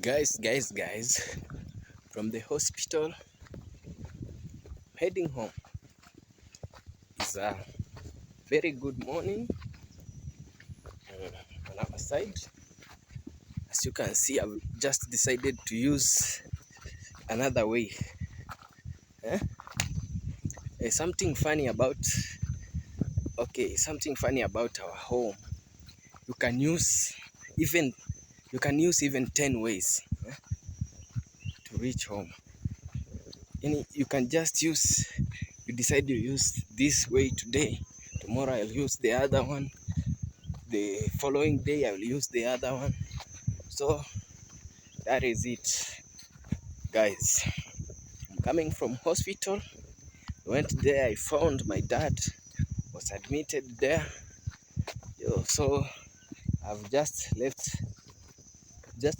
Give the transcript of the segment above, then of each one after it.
Guys, from the hospital heading home. Is a very good morning on our side. As you can see, I've just decided to use another way. Eh? Something funny about something funny about our home. You can use even 10 ways to reach home. You can just use. You decide you use this way today. Tomorrow I'll use the other one. The following day I will use the other one. So that is it, guys. I'm coming from hospital. Went there. I found my dad was admitted there. So I've just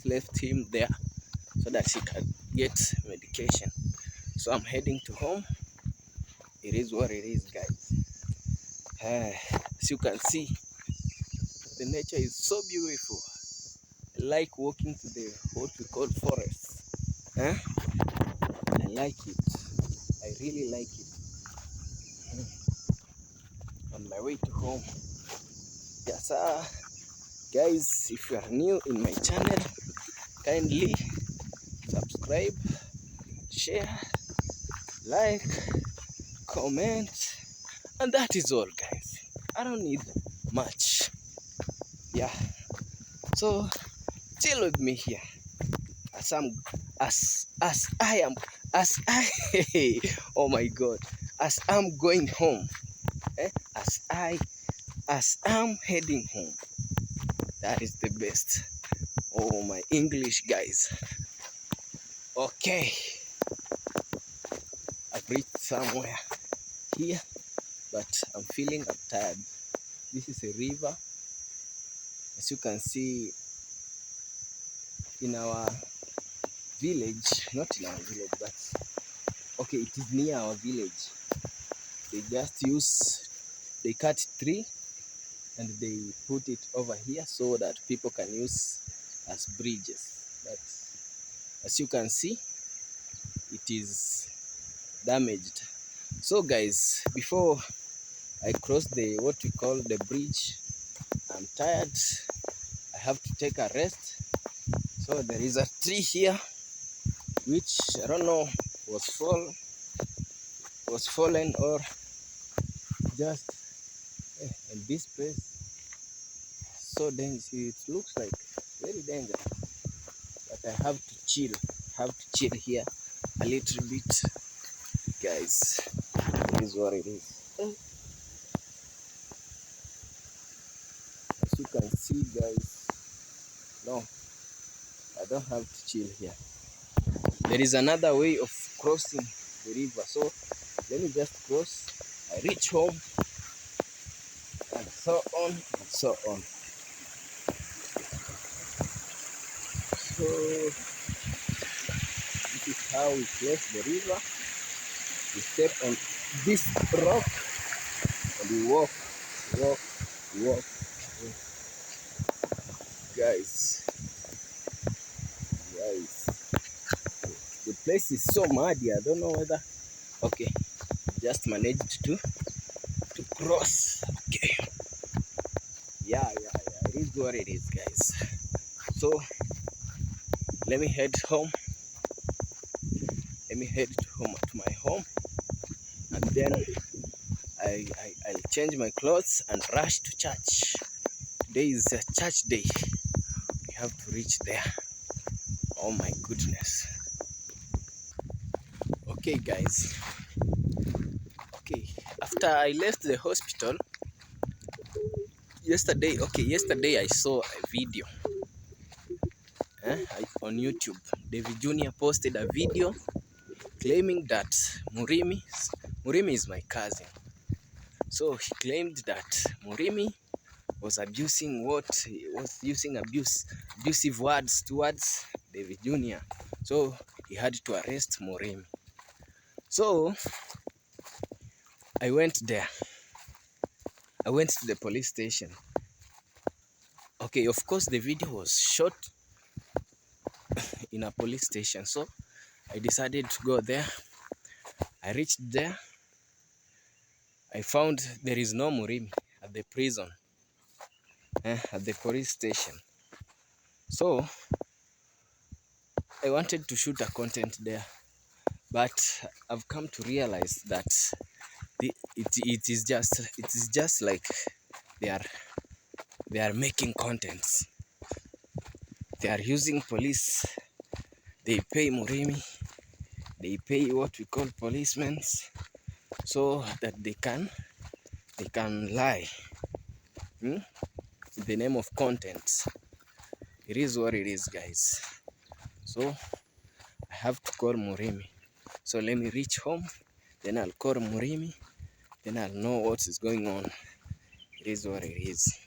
left him there so that he can get medication. So I'm heading to home. It is what it is, guys. As you can see, the nature is so beautiful. I like walking to the what we call forest. I like it. I really like it. On my way to home. Yes, guys, if you are new in my channel, kindly subscribe, share, like, comment, and that is all, guys. I don't need much. Yeah. So chill with me here as oh my god, as I'm going home. As I'm heading home. That is the best. Oh, my English, guys. Okay, I've reached somewhere here, but I'm tired. This is a river. As you can see, in our village, not in our village, but okay, it is near our village. They cut tree and they put it over here so that people can use as bridges. But as you can see, it is damaged. So guys, before I cross what we call the bridge, I'm tired. I have to take a rest. So there is a tree here which I don't know was fallen or just in this place. So dangerous. It looks like very dangerous. But I have to chill. Here a little bit, guys. It is what it is. As you can see, guys, no, I don't have to chill here. There is another way of crossing the river. So let me just cross. I reach home and so on and so on. So this is how we cross the river. We step on this rock and we walk. Guys, the place is so muddy. I don't know whether. Okay, just managed to cross. Okay, yeah. It is what it is, guys. So let me head home. Let me head to my home, and then I'll change my clothes and rush to church. Today is a church day. We have to reach there. Oh my goodness. Okay, guys. Okay, after I left the hospital yesterday, I saw a video on YouTube. David Jr. posted a video claiming that Murimi is my cousin. So he claimed that Murimi was using abusive words towards David Jr. So he had to arrest Murimi. So I went there. I went to the police station. Okay, of course the video was shot in a police station. So I decided to go there. I reached there. I found there is no Murimi at the prison, at the police station. So I wanted to shoot a content there, but I've come to realize that it is just like they are making contents. They are using police. They pay Murimi. They pay what we call policemen, so that they can lie in the name of content. It is what it is, guys. So I have to call Murimi. So let me reach home, then I'll call Murimi, then I'll know what is going on. It is what it is.